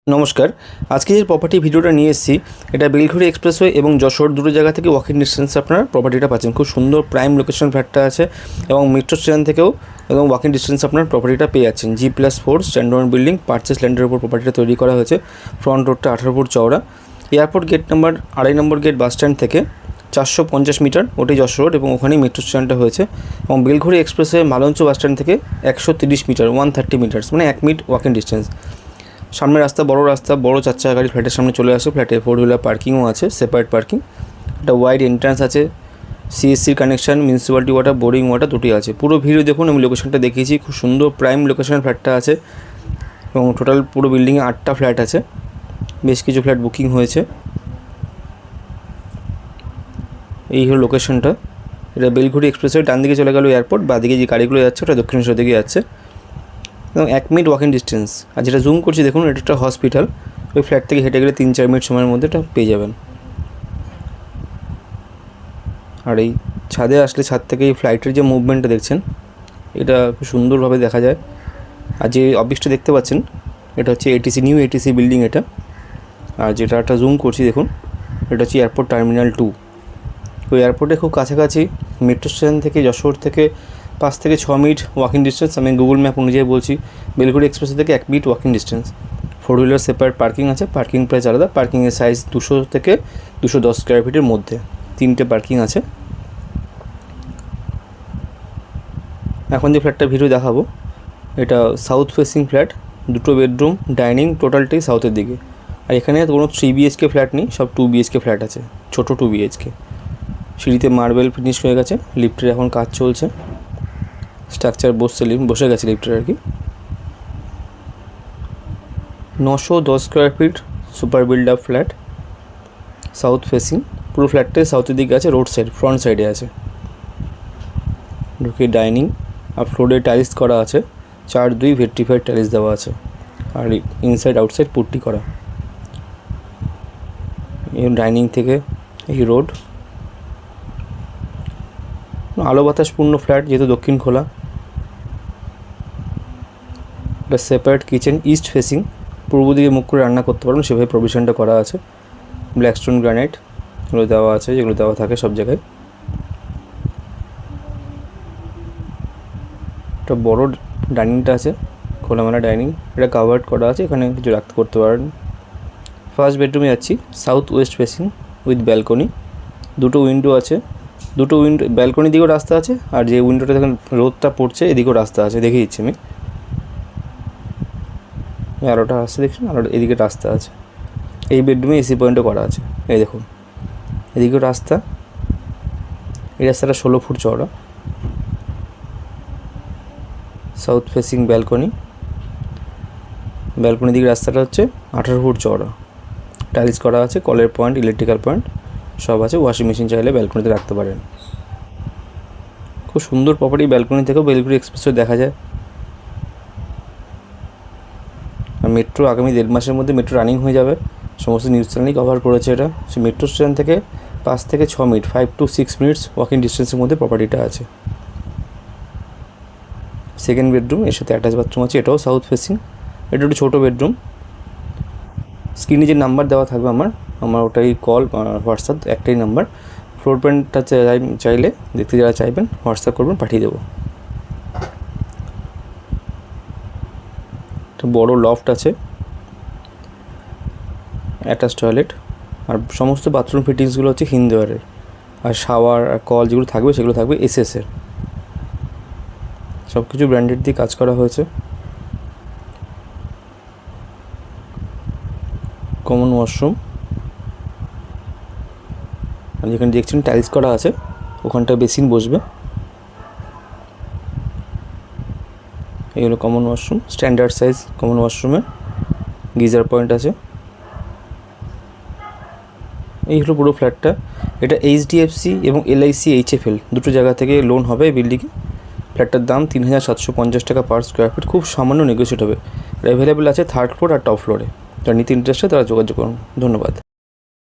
নমস্কার। আজকে যে প্রপার্টি ভিডিওটা নিয়ে এসেছি, এটা বেলঘড়ি এক্সপ্রেসওয়ে এবং যশোর দুটো জায়গা থেকে ওয়াকিং ডিস্টেন্সে আপনারা প্রপার্টিটা পাচ্ছেন। খুব সুন্দর প্রাইম লোকেশন ফ্ল্যাটটা আছে এবং মেট্রো স্টেশন থেকেও এবং ওয়াকিং ডিস্টেন্সে আপনার প্রপার্টিটা পেয়ে যাচ্ছেন। G+4 স্ট্যান্ডার্ড বিল্ডিং, পার্চেস ল্যান্ডের উপর প্রপার্টিটা তৈরি করা হয়েছে। ফ্রন্ট রোডটা 18 ফুট চওড়া। এয়ারপোর্ট গেট নাম্বার 2.5 নম্বর গেট বাস স্ট্যান্ড থেকে 450 মিটার, ওটাই যশোর রোড এবং ওখানেই মেট্রো স্টেশনটা হয়েছে। এবং বেলঘড়ি এক্সপ্রেসওয়ে মালঞ্চ বাস স্ট্যান্ড থেকে 130 মিটার, 130 মিটার্স, মানে 1 মিনিট ওয়াকিং ডিস্টেন্স। সামনে রাস্তা, বড় 4 চাকা গাড়ি ফ্ল্যাটের সামনে চলে আসে। ফ্ল্যাটে 4 হুইলার পার্কিংও আছে, সেপারেট পার্কিং। একটা ওয়াইড এন্ট্রান্স আছে, সিএসসির connection, municipality water, boring water দুটোই আছে। পুরো ভিডিও দেখুন, আমি লোকেশনটা দেখিয়েছি। খুব সুন্দর প্রাইম লোকেশনের ফ্ল্যাটটা আছে এবং টোটাল পুরো বিল্ডিংয়ে 8টা ফ্ল্যাট আছে। বেশ কিছু ফ্ল্যাট বুকিং হয়েছে। এই হলো লোকেশনটা। এটা বেলঘড়ি এক্সপ্রেসওয়ে, ডান দিকে চলে গেল এয়ারপোর্ট, বাঁদিকে যে গাড়িগুলো যাচ্ছে ওটা দক্ষিণেশ্বর দিকে যাচ্ছে এবং 1 মিনিট ওয়াকিং ডিস্টেন্স। আর যেটা জুম করছি দেখুন, এটা একটা হসপিটাল। ওই ফ্ল্যাট থেকে হেঁটে গেলে 3-4 মিনিট সময়ের মধ্যে এটা পেয়ে যাবেন। আর এই ছাদে আসলে ছাদ থেকে এই ফ্লাইটের যে মুভমেন্টটা দেখছেন, এটা খুব সুন্দরভাবে দেখা যায়। আর যে অফিসটা দেখতে পাচ্ছেন, এটা হচ্ছে এটিসি, নিউ এটিসি বিল্ডিং এটা। আর যেটা একটা জুম করছি দেখুন, এটা হচ্ছে এয়ারপোর্ট টার্মিনাল 2। ওই এয়ারপোর্টে খুব কাছাকাছি, মেট্রো স্টেশন থেকে যশোর থেকে 5 থেকে 6 মিনিট ওয়াকিং ডিস্টেন্স। আমি গুগল ম্যাপ অনুযায়ী বলছি। বেলঘড়ি এক্সপ্রেস থেকে 1 minute walking distance. 4 wheeler separate parking আছে, পার্কিং প্রাইস আলাদা। পার্কিংয়ের সাইজ 200 থেকে 210 স্কোয়ার ফিটের মধ্যে 3টে পার্কিং আছে। এখন যে ফ্ল্যাটটা ভিডিও দেখাবো, এটা সাউথ ফেসিং ফ্ল্যাট, 2টো বেডরুম, ডাইনিং, টোটালটাই সাউথের দিকে। আর এখানে কোনো 3 BHK ফ্ল্যাট নেই, সব 2 BHK ফ্ল্যাট আছে, ছোটো 2 BHK। সিঁড়িতে মার্বেল ফিনিশ হয়ে গেছে। লিফটের এখন কাজ চলছে, স্ট্রাকচার বসে গেছে লিফটের আর কি। 910 square feet super build up flat, south facing. পুরো ফ্ল্যাটটাই সাউথের দিকে আছে, রোড সাইড, ফ্রন্ট সাইডে আছে। ঢুকে ডাইনিং আর ফ্লোরে টাইলস করা আছে, 4-2 ভেট্রিফাইড টাইলস দেওয়া আছে। আর ইনসাইড আউটসাইড পুট্টি করা। এই ডাইনিং থেকে এই রোড, আলো বাতাসপূর্ণ ফ্ল্যাট, যেহেতু দক্ষিণ খোলা। একটা সেপারেট কিচেন, ইস্ট ফেসিং, পূর্ব দিকে মুখ করে রান্না করতে পারবেন, সেভাবে প্রভিশনটা করা আছে। ব্ল্যাকস্টোন গ্রানাইট এগুলো দেওয়া আছে, যেগুলো দেওয়া থাকে সব জায়গায়। একটা বড় ডাইনিংটা আছে, খোলামেলা ডাইনিং, এটা কাভার্ড করা আছে, এখানে কিছু রাখতে করতে পারেন। ফার্স্ট বেডরুমে যাচ্ছি, south west facing with balcony. 2টো উইন্ডো আছে, 2টো উইন্ডো, ব্যালকনি দিকেও রাস্তা আছে, আর যে উইন্ডোটা দেখেন রোদটা পড়ছে এদিকেও রাস্তা আছে, দেখে দিচ্ছি আমি। আলোটা আসছে দেখছেন, আলোটা এদিকে রাস্তা আছে। এই বেডরুমে এসি পয়েন্টও করা আছে, এই দেখুন এদিকেও রাস্তা। এই রাস্তাটা 16 ফুট চওড়া। সাউথ ফেসিং ব্যালকনি, ব্যালকনি দিকে রাস্তাটা হচ্ছে 18 ফুট চওড়া। টাইলস করা আছে, কলের পয়েন্ট, ইলেকট্রিক্যাল পয়েন্ট সব আছে। ওয়াশিং মেশিন চাইলে ব্যালকনিতে রাখতে পারেন। খুব সুন্দর প্রপার্টি, ব্যালকনি থেকেও বেলঘড়ি এক্সপ্রেসওয়ে দেখা যায়। আর মেট্রো আগামী 1.5 মাসের মধ্যে মেট্রো রানিং হয়ে যাবে। সমস্ত নিউজ চ্যানেলই কভার করেছে এটা। সে মেট্রো স্টেশন থেকে 5 থেকে 6 মিনিট, 5 to 6 মিনিটস ওয়াকিং ডিস্টেন্সের মধ্যে প্রপার্টিটা আছে। সেকেন্ড বেডরুম, এর সাথে অ্যাটাচ বাথরুম আছে, এটাও সাউথ ফেসিং। এটা একটু ছোটো বেডরুম। স্ক্রিনে যে নাম্বার দেওয়া থাকবে আমার ওটাই কল, হোয়াটসঅ্যাপ একটাই নাম্বার। ফ্লোর প্ল্যানটা চাইলে দেখতে যারা চাইবেন হোয়াটসঅ্যাপ করবেন, পাঠিয়ে দেবো। একটা বড় লফট আছে, অ্যাটাচ টয়লেট, আর সমস্ত বাথরুম ফিটিংসগুলো হচ্ছে হিন্দওয়ারের। আর শাওয়ার আর কল যেগুলো থাকবে সেগুলো থাকবে এসএসের। সব কিছু ব্র্যান্ডেড দিয়ে কাজ করা হয়েছে। কমন ওয়াশরুম, আর যেখানে দেখছেন টাইলস করা আছে ওখানটা বেসিন বসবে। এই হলো common washroom, standard size common ওয়াশরুমে। গিজার পয়েন্ট আছে। এই হলো পুরো ফ্ল্যাটটা। এটা HDFC এবং LIC HFL দুটো জায়গা থেকে লোন হবে এই বিল্ডিংয়ে। ফ্ল্যাটটার দাম 3,750 টাকা পার স্কোয়ার ফিট, খুব সামান্য নেগোশিয়েট হবে। অ্যাভেলেবেল আছে 3rd ফ্লোর আর টপ ফ্লোরে। যারা নিতে ইন্টারেস্টেড তারা যোগাযোগ করুন। ধন্যবাদ।